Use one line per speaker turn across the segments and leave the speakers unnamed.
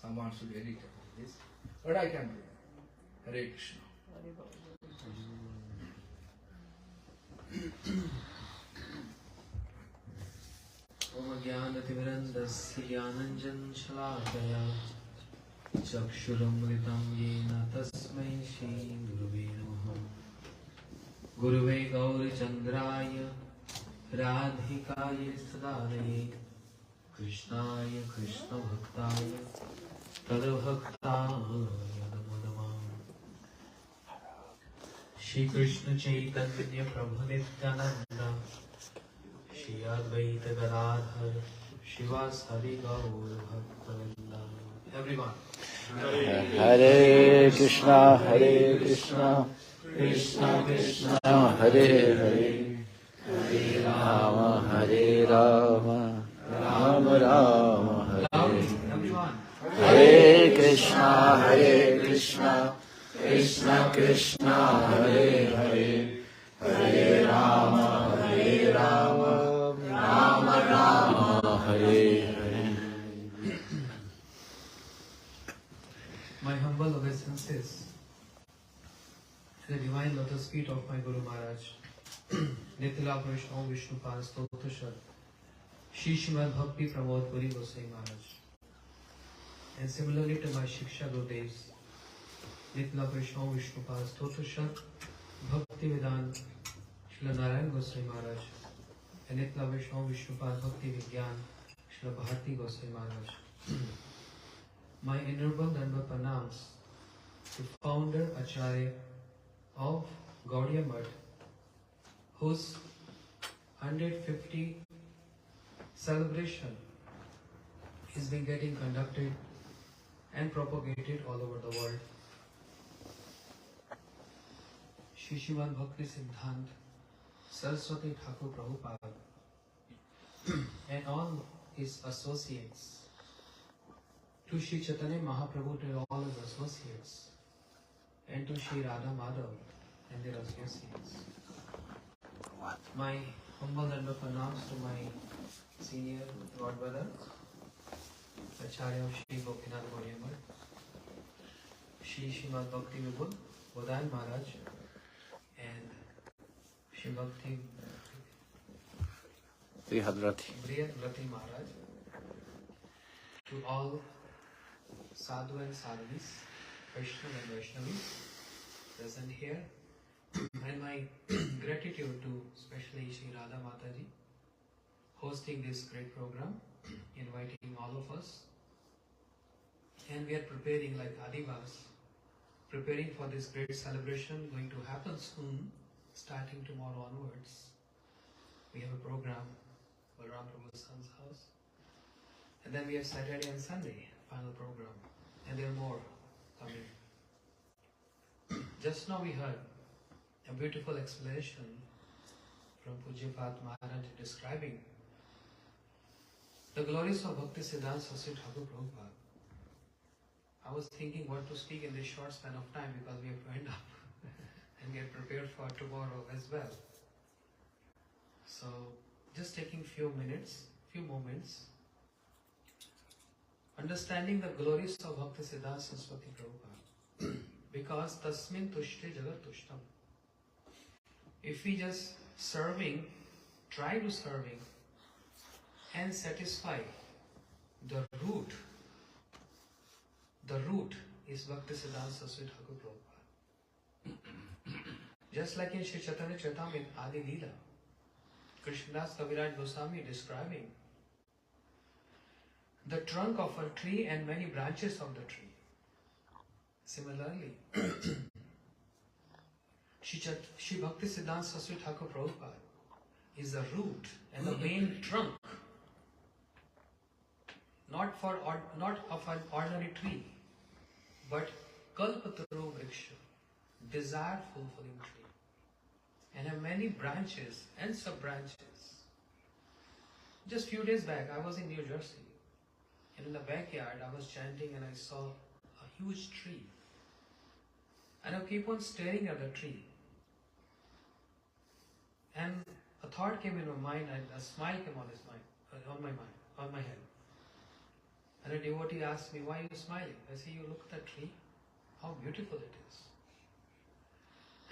someone should edit this. But I can do it. Hare Krishna. Om Jnanatimirandasya Jnananjan Shalakaya Chakshurumritam Yena Tasmai Shri Gurave Namaha. Gurave Gauri Chandraya Radhikaya Sadanaye Krishnaya Krishna Bhaktaya Tadabhaktaya Namo Namah. Shri Krishna Chaitanya Prabhu Nityananda Shri Advaita Gadadhar Shivasari Gaur Bhaktavinda. Everyone.
Hare Krishna, Hare Krishna, Krishna Krishna, Hare Hare, Hare Rama, Hare Rama, Rama Rama, Hare
Everyone.
Hare Krishna, Hare Krishna, Krishna Krishna, Hare Hare, Hare Rama, Hare Rama, Rama Rama, Hare Hare.
My humble obeisances to the divine lotus feet of my Guru Maharaj, Nitila Vaishnav Vishnupad Stotrashar, Shri Srimad Bhakti Pramod Puri Gosai Maharaj, and similarly to my Shiksha Gurudevs, Nitila Vaishnav Vishnupad Stotrashar, Bhakti Vedant Srila Narayan Gosai Maharaj, and Nitila Vaishnav Vishnupad Bhakti Vigyan Srila Bharati Gosai Maharaj. My innumerable Danda Pranams to founder Acharya of Gaudiya Math, whose 150 celebration is being getting conducted and propagated all over the world. Srila BhaktiSiddhanta, Saraswati Thakur Prabhupada, and all his associates. To Shri Chaitanya Mahaprabhu and all his associates, and to Shri Radha Madhav and their associates. My humble and pranams to my senior godbrother, Acharya of Shri Gopinath Gaudiya Math, Shri Srimad Bhakti Vibhud Bodhan Maharaj, and Shri Bhakti
Brihadrati
Maharaj, to all Sadhu and Sadhavis, Vaishnav and Vaishnavis present here, and my gratitude to especially Shri Radha Mataji hosting this great program, inviting all of us, and we are preparing like Adivas, preparing for this great celebration going to happen soon, starting tomorrow onwards. We have a program, Balram Prabhu's son's house, and then we have Saturday and Sunday, final program. And there are more coming. Just now we heard a beautiful explanation from Pujyapat Maharaj describing the glories of BhaktiSiddhanta Saraswati Thakur Prabhupada. I was thinking what to speak in this short span of time because we have to end up and get prepared for tomorrow as well. So just taking few moments, understanding the glories of BhaktiSiddhanta Saraswati Prabhupada. Because tasmin tushti jagat tushtam. If we just try to serving and satisfy the root is BhaktiSiddhanta Saraswati Thakur Prabhupada. Just like in Shri Chaitanya Charitamrita Adi Leela, Krishnadas Kaviraj Goswami describing the trunk of a tree and many branches of the tree. Similarly, Shri BhaktiSiddhanta Saraswati Thakur Prabhupada is the root and the main trunk, not of an ordinary tree, but Kalpataru Vriksha, desire fulfilling tree, and have many branches and sub-branches. Just few days back, I was in New Jersey, and in the backyard I was chanting and I saw a huge tree. And I keep on staring at the tree. And a thought came in my mind, and a smile came on my head. And a devotee asked me, why are you smiling? I say, you look at the tree, how beautiful it is.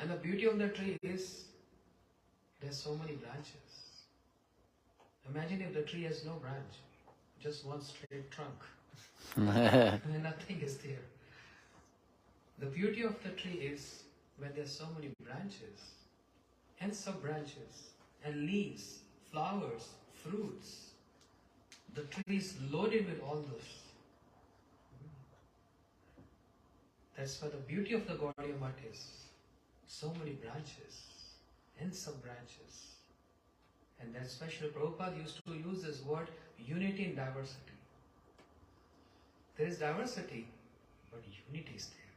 And the beauty of the tree is, there's so many branches. Imagine if the tree has no branch, just one straight trunk, and nothing is there. The beauty of the tree is, when there's so many branches, and sub-branches, and leaves, flowers, fruits, the tree is loaded with all those. That's what the beauty of the Gaudiya Math is. So many branches and sub-branches. And that's why Srila Prabhupada used to use this word, unity in diversity. There is diversity, but unity is there.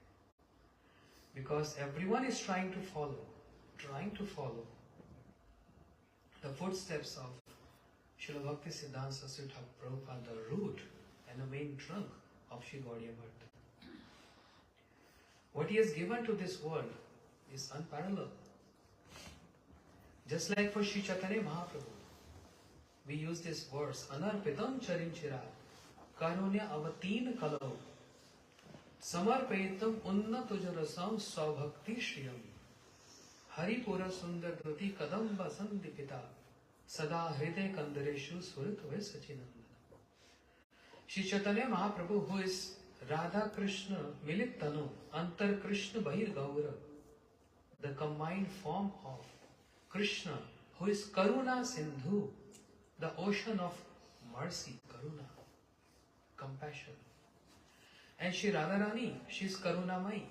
Because everyone is trying to follow the footsteps of Srila BhaktiSiddhanta Saraswati Prabhupada, the root and the main trunk of Sri Gaudiya Math. What he has given to this world is unparalleled. Just like for Sri Chaitanya Mahaprabhu, we use this verse, Anarpitam Charinchira, Karunya Avateen Kalau, Samarpetam Unnatujarasam Swabhakti Shriyam, Haripura Sundar Dhruti Kadamba Sandipita, Sada Hride Kandareshu Suritve Sachinandana. Sri Chaitanya Mahaprabhu, who is Radha Krishna Milit Tanu, Antar Krishna Bahir Gaura, the combined form of Krishna, who is Karuna Sindhu, the ocean of mercy, Karuna, compassion. And Shri Radharani, she is Karunamai.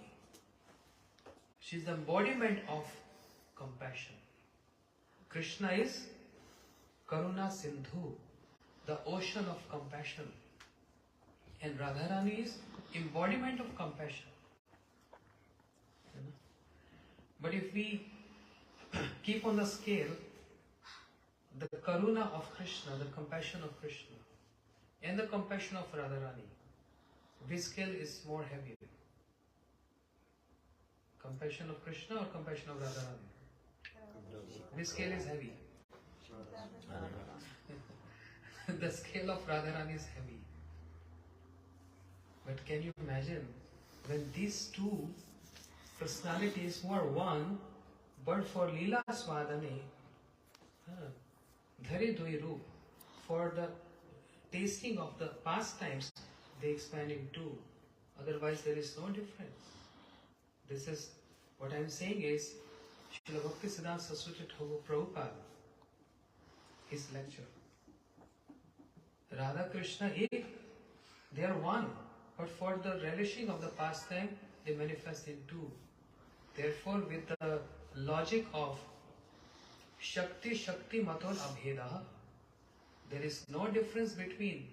She is the embodiment of compassion. Krishna is Karuna Sindhu, the ocean of compassion. And Radharani is embodiment of compassion. But if we keep on the scale, the Karuna of Krishna, the compassion of Krishna, and the compassion of Radharani, which scale is more heavy? Compassion of Krishna or compassion of Radharani? Which scale is heavy? The scale of Radharani is heavy. But can you imagine when these two personalities who are one, but for Leela Swadane, Dhari Dui Roop, for the tasting of the pastimes, they expand in two. Otherwise, there is no difference. This is what I am saying is Srila BhaktiSiddhanta Saraswati Thakur Prabhupada, his lecture. Radha Krishna, they are one, but for the relishing of the pastime, they manifest in two. Therefore, with the logic of Shakti Maton Abheda, there is no difference between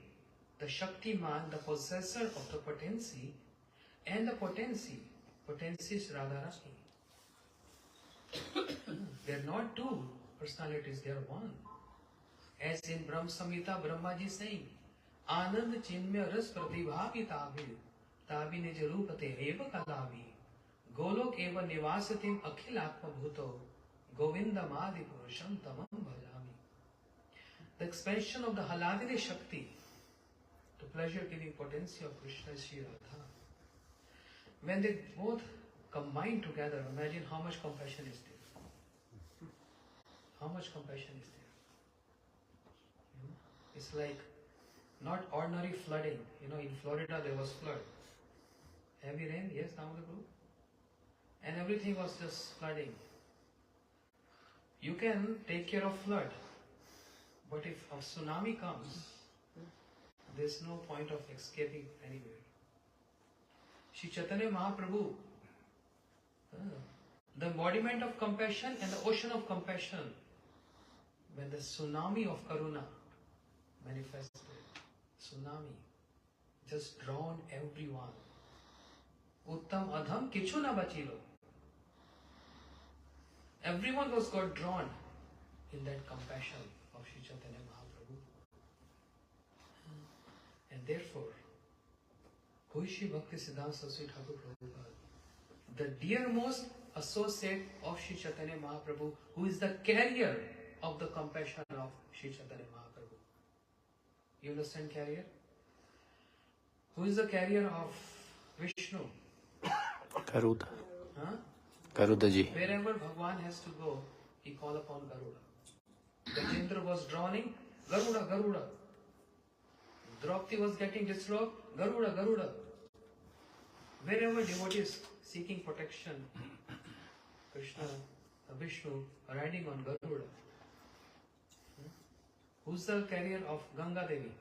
the Shaktiman, the possessor of the potency, and the potency. Potency is Radharani. They are not two personalities, they are one. As in Brahma Samhita, Brahmaji saying, Anand Chinmya Ras Pratibhavi Tavi, Tavi Nijarupate Eva Kalavi, Golok Eva Nivasatim Akhil Atma Bhuto, Govinda Madhi Purusham Tamam Bhajami. The expansion of the Haladini Shakti, the pleasure-giving potency of Krishna is Shri Radha. When they both combine together, imagine how much compassion is there. How much compassion is there? It's like not ordinary flooding. In Florida there was flood. Heavy rain, yes, down the group. And everything was just flooding. You can take care of flood, but if a tsunami comes, there's no point of escaping anywhere. Shri Chaitanya Mahaprabhu, the embodiment of compassion and the ocean of compassion, when the tsunami of Karuna manifested, tsunami, just drowned everyone. Uttam adham kichu na bachilo. Everyone got drawn in that compassion of Shri Chaitanya Mahaprabhu. And therefore, who is Shri BhaktiSiddhanta Saraswati Thakur Prabhupada? The dearmost associate of Shri Chaitanya Mahaprabhu, who is the carrier of the compassion of Shri Chaitanya Mahaprabhu. You understand carrier? Who is the carrier of Vishnu?
Garuda.
Huh?
Garuda ji.
Wherever Bhagwan has to go, he call upon Garuda. Gajendra was drowning, Garuda, Garuda. Draupadi was getting disturbed, Garuda, Garuda. Wherever devotees seeking protection, Krishna, Vishnu riding on Garuda. Who's the carrier of Ganga Devi?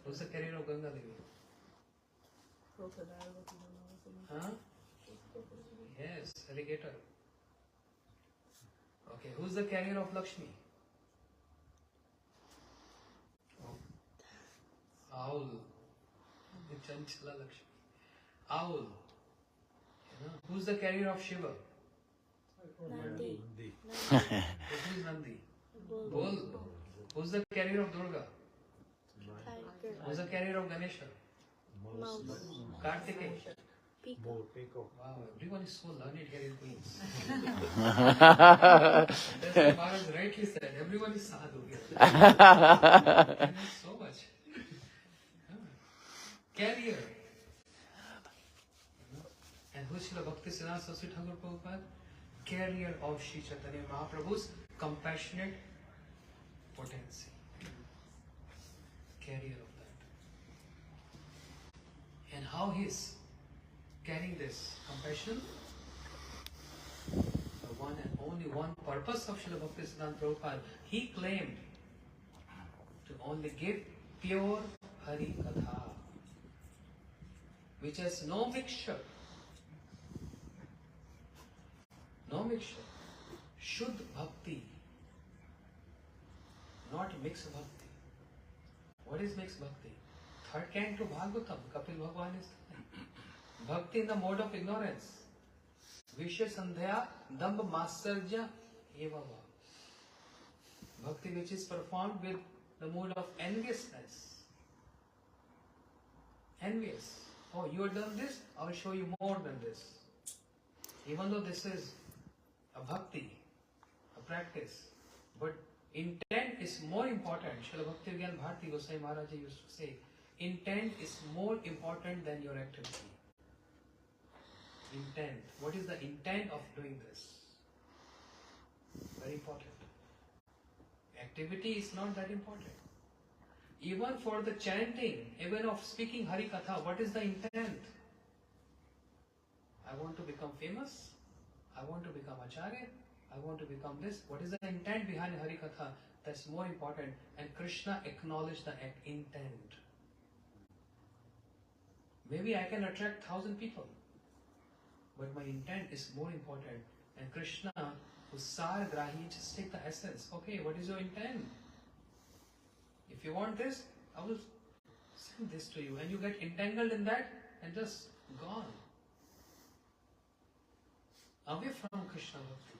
Who's the carrier of Ganga Devi? Huh? Yes, alligator. Okay, who's the carrier of Lakshmi? Owl. Chanchala Lakshmi. Owl. Who's the carrier of Shiva?
Nandi.
Who's Nandi? Bull. Who's the carrier of Durga?
Tiger.
Who's the carrier of Ganesha?
Mouse.
Kartikeya.
Peacock.
Wow, everyone is so learned here in Queens. That's what Maharaj rightly said. Everyone is sadhu here. Thank you so much. Carrier. And who is Srila BhaktiSiddhanta Saraswati Thakur Prabhupada? Carrier of Sri Chaitanya Mahaprabhu's compassionate potency. Carrier of that. And how he is carrying this compassion? The one and only one purpose of Srila BhaktiSiddhanta Prabhupada, he claimed to only give pure Hari Katha, which has no mixture. No mixture. Shuddh Bhakti. Not mixed Bhakti. What is mixed Bhakti? Third canto Bhagavatam, Kapil Bhagwan is telling. Bhakti in the mode of ignorance. Vishya Sandhya Dambha Matsarja Evava. Bhakti which is performed with the mood of enviousness. Envious. Oh, you have done this, I will show you more than this. Even though this is a bhakti, a practice, but intent is more important. Srila Bhakti Bharati Gosai Maharaj used to say, intent is more important than your activity. Intent. What is the intent of doing this? Very important. Activity is not that important. Even for the chanting, even of speaking Hari Katha, what is the intent? I want to become famous. I want to become Acharya. I want to become this. What is the intent behind Hari Katha? That's more important. And Krishna acknowledged the intent. Maybe I can attract 1,000 people, but my intent is more important. And Krishna, who's Sar Grahi, just take the essence. Okay, what is your intent? If you want this, I will send this to you. And you get entangled in that and just gone. Away from Krishna Bhakti.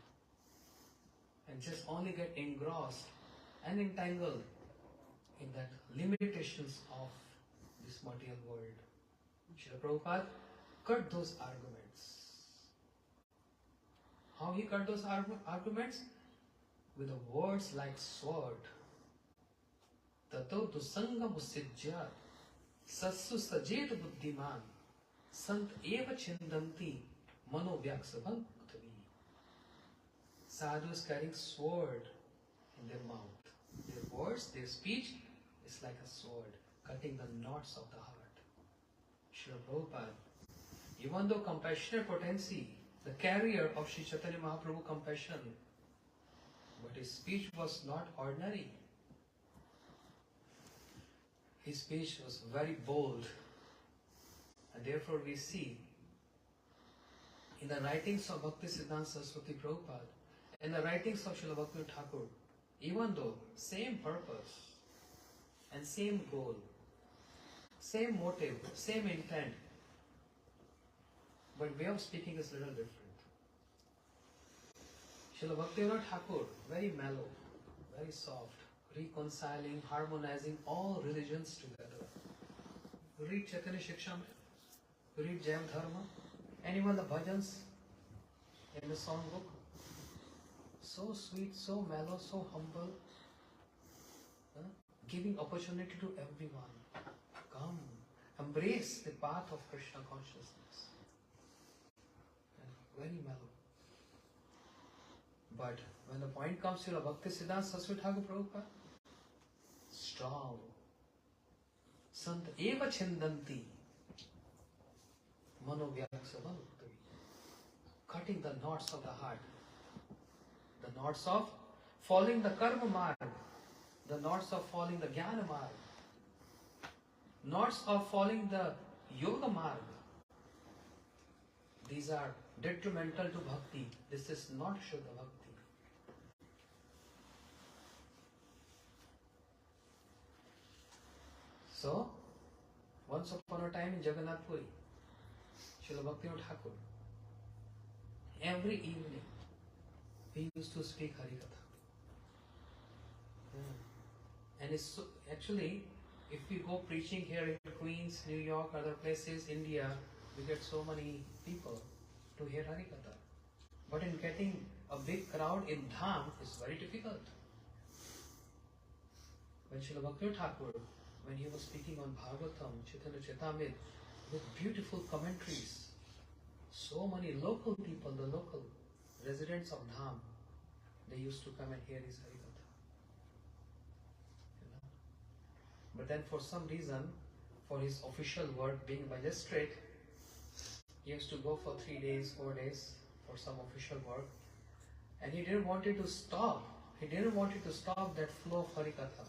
And just only get engrossed and entangled in that limitations of this material world. Srila Prabhupada cut those arguments. How he cut those arguments? With the words like sword. Tato dusangam usijjat sassu sajet buddhiman sant eva chindanti mano vyaksabhan uttavi. Sadhus carrying sword in their mouth. Their words, their speech is like a sword, cutting the knots of the heart. Srila Prabhupada, even though compassionate potency, the carrier of Sri Chaitanya Mahaprabhu compassion, but his speech was not ordinary. His speech was very bold, and therefore we see in the writings of BhaktiSiddhanta Saraswati Prabhupada and the writings of Srila Bhakti Thakur, even though same purpose and same goal, same motive, same intent, but way of speaking is little different. Srila Bhakti Thakur, very mellow, very soft, reconciling, harmonizing all religions together. Read Chaitanya Shikshamrita, read Jayam Dharma, and even the bhajans in the songbook. So sweet, so mellow, so humble, giving opportunity to everyone. embrace the path of Krishna consciousness. And very mellow. But when the point comes to BhaktiSiddhanta Saraswati Thakur Prabhupada, strong. Sant eva chindanti manovyaksavanuktavi. Cutting the knots of the heart. The knots of following the karma marg. The knots of following the jnana marg. Knots of following the yoga marg. These are detrimental to bhakti. This is not Shuddha Bhakti. So, once upon a time in Jagannath Puri, Srila Bhaktivinoda Thakur, every evening, he used to speak Harikatha. And it's so, actually, if we go preaching here in Queens, New York, other places, India, we get so many people to hear Harikatha. But in getting a big crowd in Dham is very difficult. When Srila Bhaktivinoda Thakur, when he was speaking on Bhagavatam, Chaitanya Charitamrita, with beautiful commentaries, so many local people, the local residents of Dham, they used to come and hear his Harikatha. You know? But then for some reason, for his official work being a magistrate, he used to go for 3 days, 4 days for some official work, and he didn't want it to stop. He didn't want it to stop that flow of Harikatha.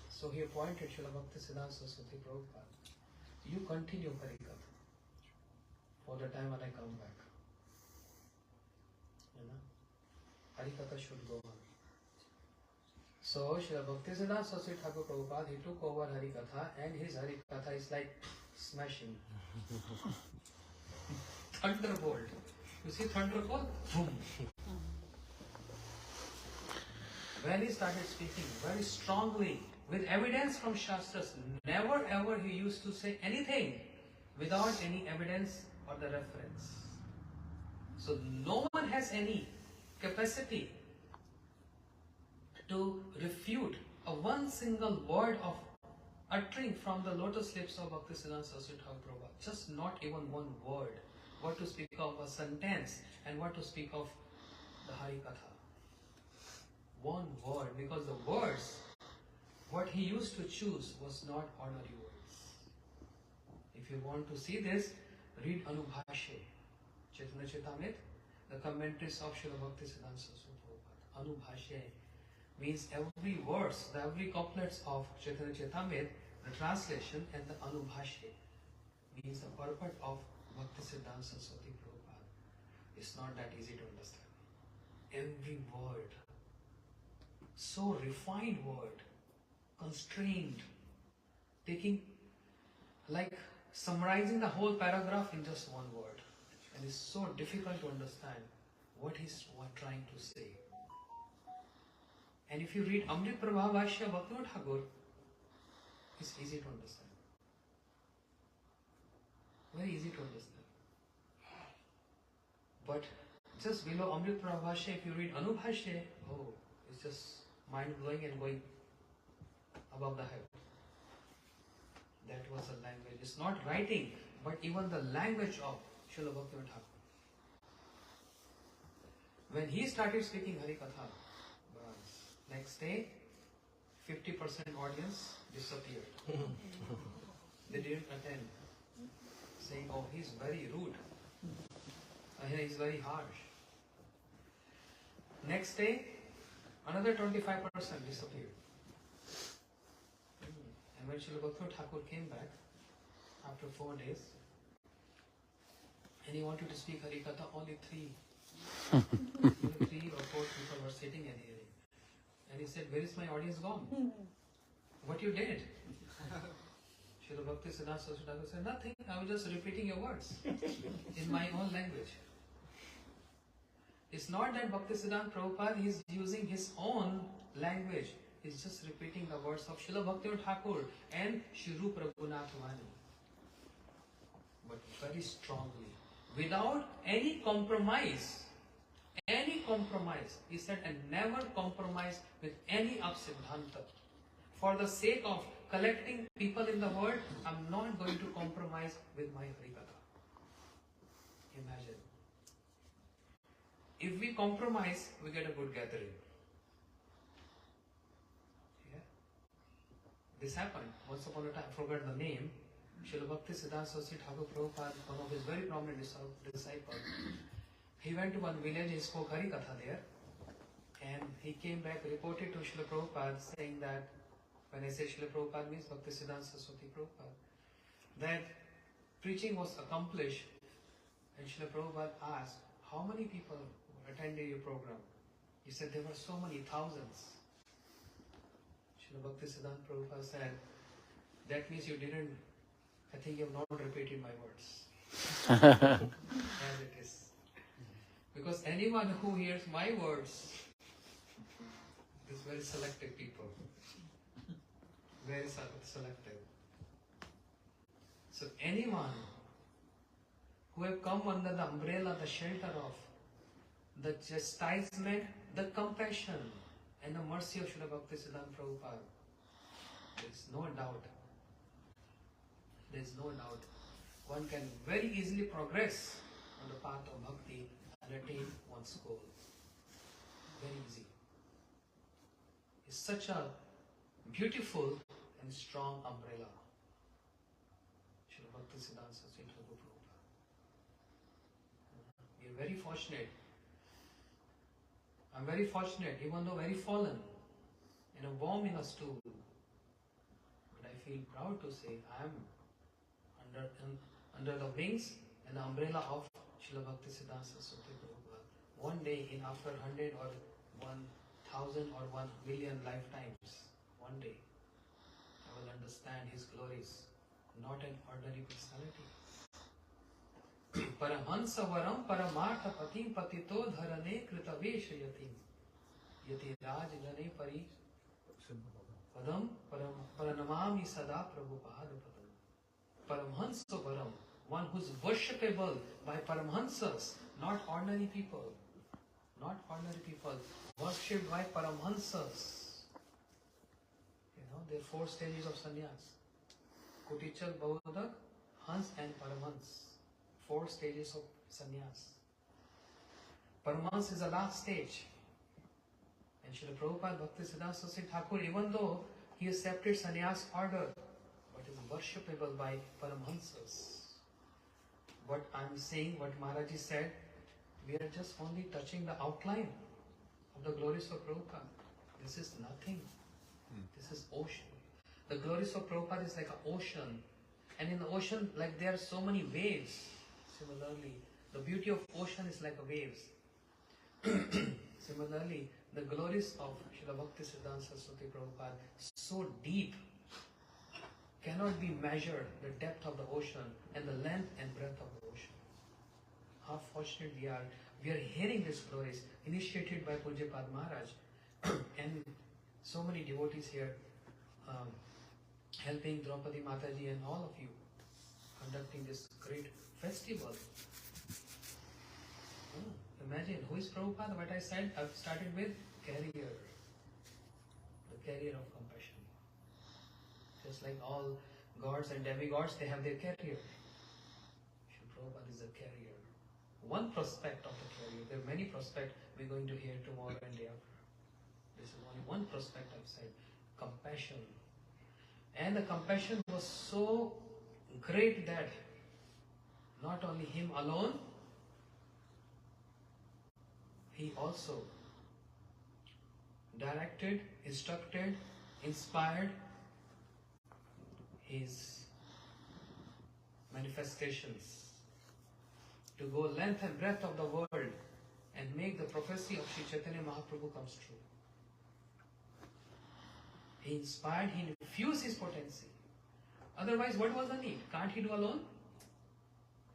So he appointed Srila BhaktiSiddhanta Saraswati Prabhupada. You continue Harikatha for the time when I come back. You know, Harikatha should go on. So Srila BhaktiSiddhanta Saraswati Thakur Prabhupada, he took over Harikatha, and his Harikatha is like smashing. Thunderbolt. You see thunderbolt? Boom. When he started speaking very strongly, with evidence from Shastras, never ever he used to say anything without any evidence or the reference. So no one has any capacity to refute a one single word of uttering from the lotus lips of BhaktiSiddhanta Saraswati Thakur Prabhupada. Just not even one word. What to speak of a sentence and what to speak of the Harikatha. One word, because the words, what he used to choose was not ordinary words. If you want to see this, read Anubhashya, Chaitanya Charitamrita, the commentaries of Srila BhaktiSiddhanta Saraswati Prabhupada. Anubhashya means every verse, the every couplets of Chaitanya Charitamrita, the translation, and the Anubhashya means the purport of BhaktiSiddhanta Saraswati Prabhupada. It's not that easy to understand. Every word, so refined word, constrained, taking, like summarizing the whole paragraph in just one word. And it's so difficult to understand what he's trying to say. And if you read Amrit Prabha Bhashya Bhaktivinoda Thakur, it's easy to understand. Very easy to understand. But just below Amrit Prabha Bhashya, if you read Anubhashya, oh, it's just mind-blowing and going above the head. That was a language. It's not writing, but even the language of Srila Bhaktivinoda Thakur. When he started speaking Harikatha, next day, 50% audience disappeared. They didn't attend, saying, oh, he's very rude. He's very harsh. Next day, another 25% disappeared. And when Srila Bhaktivinoda Thakur came back, after 4 days, and he wanted to speak Harikatha, only 3 or 4 people were sitting and hearing. And he said, where is my audience gone? What you did? Srila BhaktiSiddhanta Saraswati Thakur said, nothing, I was just repeating your words in my own language. It's not that BhaktiSiddhanta Prabhupada is using his own language. He's just repeating the words of Srila Bhaktivinoda Thakur and Shri Rupa Raghunath Vani. But very strongly, without any compromise. Any compromise. He said, and never compromise with any of Siddhanta. For the sake of collecting people in the world, I'm not going to compromise with my Harikatha. Imagine. If we compromise, we get a good gathering. Yeah? This happened once upon a time. I forgot the name. Srila BhaktiSiddhanta Saraswati Thakur Prabhupada, one of his very prominent disciples, he went to one village, he spoke Harikatha there, and he came back, reported to Srila Prabhupada saying that, when I say Srila Prabhupada means BhaktiSiddhanta Saraswati Prabhupada, that preaching was accomplished, and Srila Prabhupada asked, how many people attended your program? He said there were so many thousands. Srila BhaktiSiddhanta Prabhupada said, that means you didn't, I think you have not repeated my words. As it is. Because anyone who hears my words is very selective people. Very selective. So anyone who have come under the umbrella, the shelter of the chastisement, the compassion and the mercy of Srila BhaktiSiddhanta Prabhupada, there is no doubt. There is no doubt. One can very easily progress on the path of bhakti and attain one's goal. Very easy. It's such a beautiful and strong umbrella. Srila BhaktiSiddhanta Saraswati Thakur Prabhupada. We are very fortunate. I'm very fortunate, even though very fallen, in a warm in a stool. But I feel proud to say I am under the wings and the umbrella of Srila BhaktiSiddhanta Saraswati Prabhupada. One day, in after 100 or 1,000 or 1 million lifetimes, one day, I will understand his glories, not an ordinary personality. Paramahansa varam paramartha patim patito dharane kritavesha yatim yati raj jane pari padam paranamami sada Prabhupada padam. Paramahansa varam, one who is worshipable by Paramahansas, not ordinary people. Not ordinary people, worshipped by Paramahansas. You know, there are 4 stages of sannyas. Kutichal, Baudak, Hans and Paramhans. 4 stages of sannyas. Paramhans is the last stage. And Srila Prabhupada BhaktiSiddhanta Saraswati Thakur, even though he accepted sannyas order, but is worshipable by Paramhansas. What I'm saying, what Maharaji said, we are just only touching the outline of the glories of Prabhupada. This is nothing. This is ocean. The glories of Prabhupada is like an ocean. And in the ocean, like there are so many waves. Similarly, the beauty of ocean is like a waves. Similarly, the glories of Srila BhaktiSiddhanta Saraswati Prabhupada so deep, cannot be measured, the depth of the ocean and the length and breadth of the ocean. How fortunate we are. We are hearing these glories initiated by Pujapad Maharaj and so many devotees here helping Draupadi Mataji and all of you conducting this great festival. Imagine, who is Prabhupada? What I said, I've started with carrier. The carrier of compassion. Just like all gods and demigods, they have their carrier. Prabhupada is a carrier. One prospect of the carrier. There are many prospects we're going to hear tomorrow and day after. This is only one prospect I've said. Compassion. And the compassion was so great that not only him alone, he also directed, instructed, inspired his manifestations to go length and breadth of the world and make the prophecy of Sri Chaitanya Mahaprabhu comes true. He inspired, he infused his potency. Otherwise, what was the need? Can't he do alone?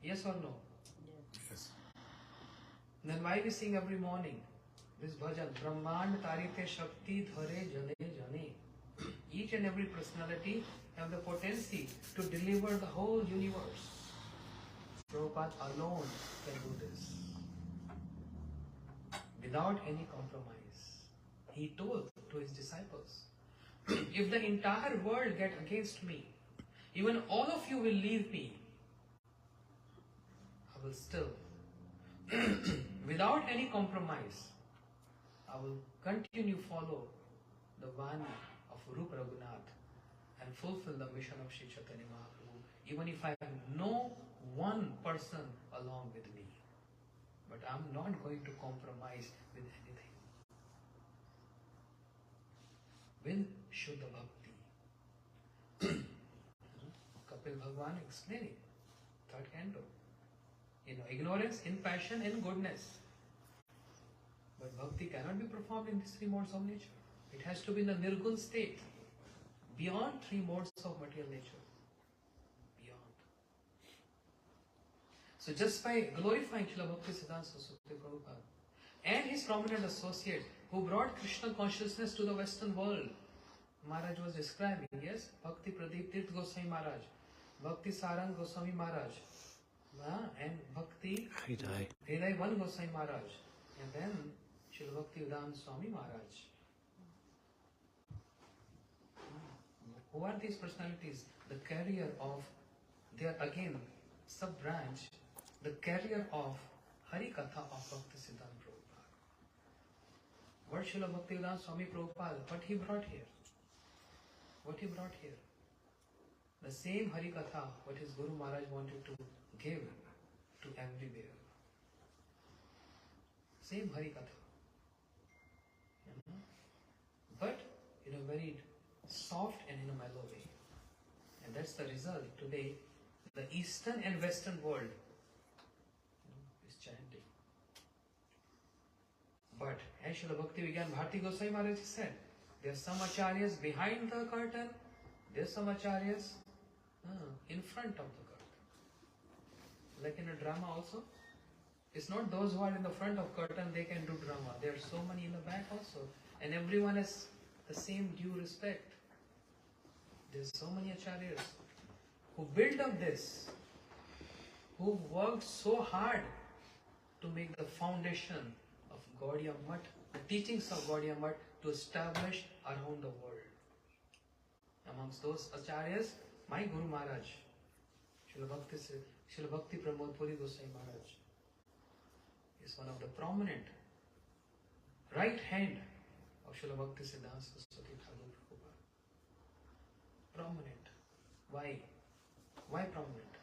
Yes or no?
Yes.
Then why we sing every morning this bhajan? Brahmand tarite shakti dhare jane jane. Each and every personality have the potency to deliver the whole universe. Prabhupada alone can do this. Without any compromise. He told to his disciples, if the entire world get against me, even all of you will leave me, I will still, without any compromise, I will continue follow the Vani of Rupa Raghunath and fulfill the mission of Sri Chaitanya Mahaprabhu, even if I have no one person along with me. But I'm not going to compromise with anything. With Shuddha Bhakti. Kapil Bhagwan explaining, third canto. Ignorance in passion and goodness. But bhakti cannot be performed in these three modes of nature. It has to be in the nirgun state, beyond three modes of material nature. Beyond. So just by glorifying Srila BhaktiSiddhanta Saraswati Prabhupada and his prominent associates who brought Krishna consciousness to the Western world, Maharaj was describing, yes, Bhakti Pradeep Tirth Goswami Maharaj, Bhakti Sarang Goswami Maharaj, and Bhakti Day-1 Goswami Maharaj, and then Srila Bhaktivedanta Swami Maharaj. Who are these personalities? The carrier of, they are again sub-branch, the carrier of Hari Katha of BhaktiSiddhanta Prabhupada. What Srila Bhaktivedanta Swami Prabhupada, what he brought here? What he brought here? The same Hari Katha, what his Guru Maharaj wanted to give to everywhere. Same Hari Katha. But in a very soft and in a mellow way. And that's the result today. The Eastern and Western world is chanting. But as Srila Bhakti Vigyan Bharati Goswami Maharaj said, there are some acharyas behind the curtain, there are some acharyas in front of the curtain. Like in a drama also. It's not those who are in the front of curtain, they can do drama. There are so many in the back also. And everyone has the same due respect. There's so many acharyas who built up this, who worked so hard to make the foundation of Gaudiya Math, the teachings of Gaudiya Math to establish around the world. Amongst those acharyas, my Guru Maharaj, Srila Bhakti Pramod Puri Goswami Maharaj, is one of the prominent right hand of Srila BhaktiSiddhanta Saraswati Thakur Prabhupada. Prominent. Why? Why prominent?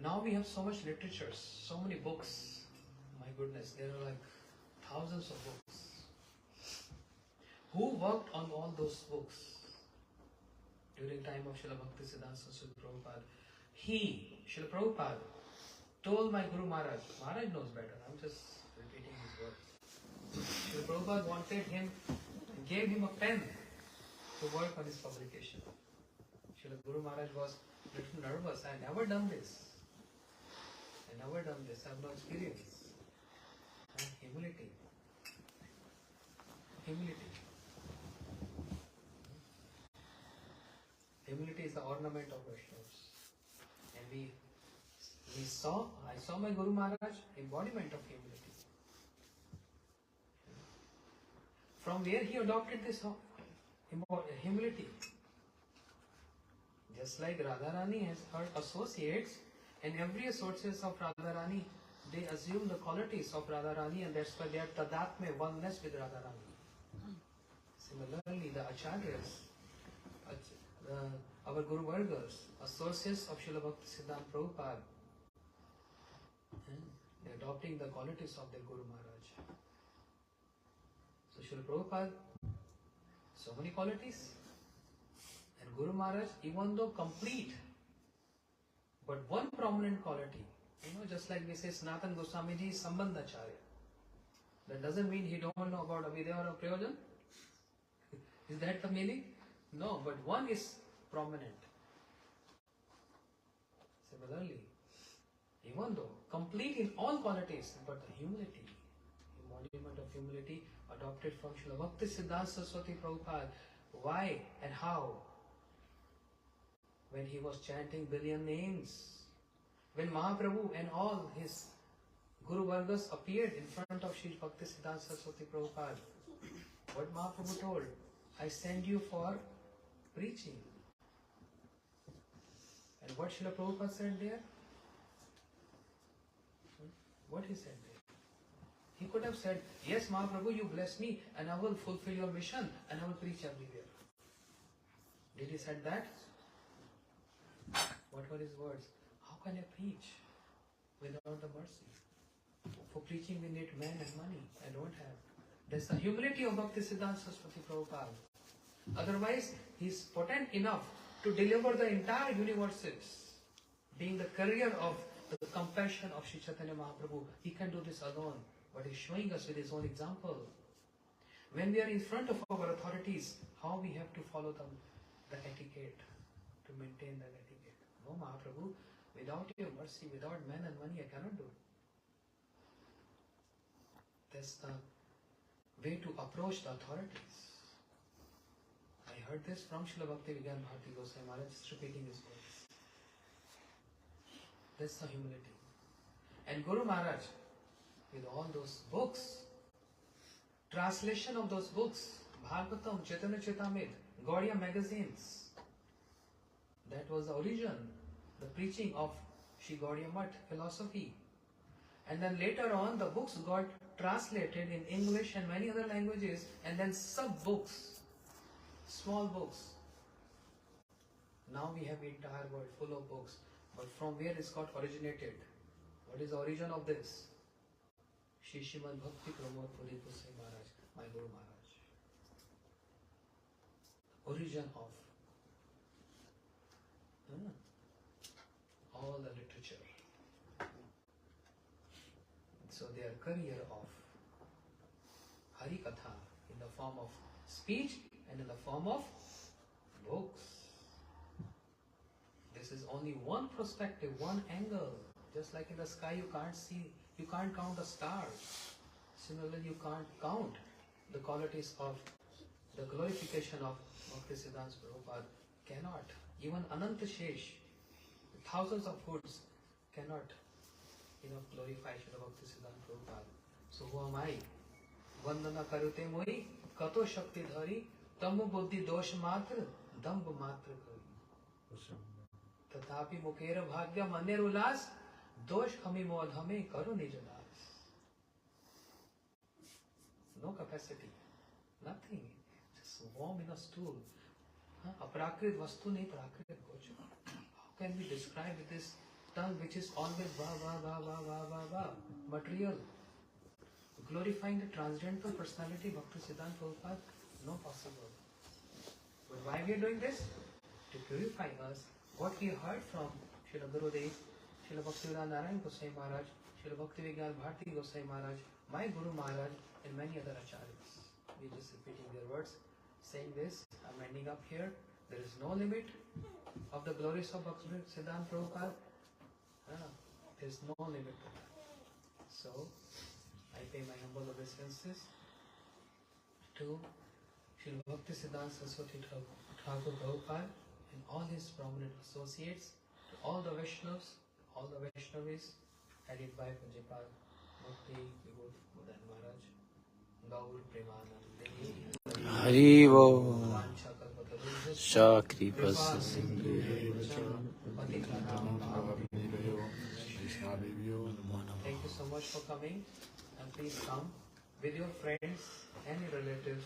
Now we have so much literature, so many books. My goodness, there are like thousands of books. Who worked on all those books during time of Srila BhaktiSiddhanta Saraswati Prabhupada? Srila Prabhupada, told my Guru Maharaj, Maharaj knows better, I'm just repeating his words. Srila Prabhupada wanted him, gave him a pen to work on his publication. Srila Guru Maharaj was a little nervous, I never done this. I have no experience. And humility. Humility is the ornament of Vaishnavas. And I saw my Guru Maharaj, embodiment of humility. From where he adopted this humility. Just like Radharani has her associates, and every associates of Radharani, they assume the qualities of Radharani, and that's why they are tadatme, oneness with Radharani. Similarly, the acharyas, our Guru Vargas, associates of Srila BhaktiSiddhanta Prabhupada, they are adopting the qualities of their Guru Maharaj. So Srila Prabhupada, so many qualities, and Guru Maharaj, even though complete, but one prominent quality, just like we say Sanatana Goswami Ji is Sambandhacharya. That doesn't mean he don't know about Abhidya or Prayojan. Is that the meaning? No, but one is prominent. Similarly, even though complete in all qualities, but the humility, embodiment of humility adopted from Srila BhaktiSiddhanta Saraswati Prabhupada. Why and how? When he was chanting billion names, when Mahaprabhu and all his Guru Vargas appeared in front of Sri BhaktiSiddhanta Saraswati Prabhupada, What Mahaprabhu told, I send you for preaching. And what Srila Prabhupada said there? What he said there? He could have said, yes Mahaprabhu, you bless me and I will fulfill your mission and I will preach everywhere. Did he said that? What were his words? How can I preach without the mercy? For preaching we need men and money. I don't have. That's the humility of BhaktiSiddhanta Saraswati Prabhupada. Otherwise, he is potent enough to deliver the entire universes. Being the carrier of the compassion of Sri Chaitanya Mahaprabhu, he can do this alone. But he is showing us with his own example. When we are in front of our authorities, how we have to follow the etiquette, to maintain that etiquette. No Mahaprabhu, without your mercy, without men and money, I cannot do. That's the way to approach the authorities. I heard this from Srila Bhaktivedanta Bharati Goswami Maharaj, just repeating his words. That's the humility. And Guru Maharaj, with all those books, translation of those books, Bhagavatam, Chaitanya Charitamrita, Gaudiya magazines, that was the origin, the preaching of Sri Gaudiya Math philosophy. And then later on, the books got translated in English and many other languages, and then sub-books, small books. Now we have the entire world full of books. But from where it's got originated? What is the origin of this? Shri Srimad Bhakti Pramod Puri Goswami Maharaj, my Guru Maharaj. Origin of all the literature. So they are career of Hari Katha in the form of speech and in the form of books. This is only one perspective, one angle. Just like in the sky you can't see, you can't count the stars. Similarly you can't count the qualities of the glorification of BhaktiSiddhanta Prabhupada. Cannot. Even Ananta Shesh, thousands of hoods cannot glorify Srila BhaktiSiddhanta Prabhupada. So who am I? Vandana karute moi, kato shakti dhari, tamu buddhi dosh matra, damb matra kari. Tatapi mukera bhagya manir ulas, dosh hami modhame karo nijadas. No capacity, nothing. Just warm in a stool. Aprakrit vastu nahi prakrit gocha. How can we describe this tongue which is always va, material? Glorifying the transcendental personality BhaktiSiddhanta Prabhupada? No possible. But why we are doing this? To purify us. What we heard from Srila Gurudev, Srila Bhaktivedanta Narayan Goswami Maharaj, Srila Bhaktivedanta Bharati Goswami Maharaj, my Guru Maharaj, and many other acharyas. We are just repeating their words. Saying this, I'm ending up here. There is no limit of the glories of BhaktiSiddhanta Prabhupada. There is no limit to that. So, I pay my humble obeisances to Srila BhaktiSiddhanta Saraswati Thakur Prabhupada and all his prominent associates, to all the Vaishnavas, all the Vaishnavis, headed by Pujapal Bhakti Vibhuti Mudan Maharaj, Gaur Premanand
Harivo Shakri
Thank you so much for coming, and please come with your friends and your relatives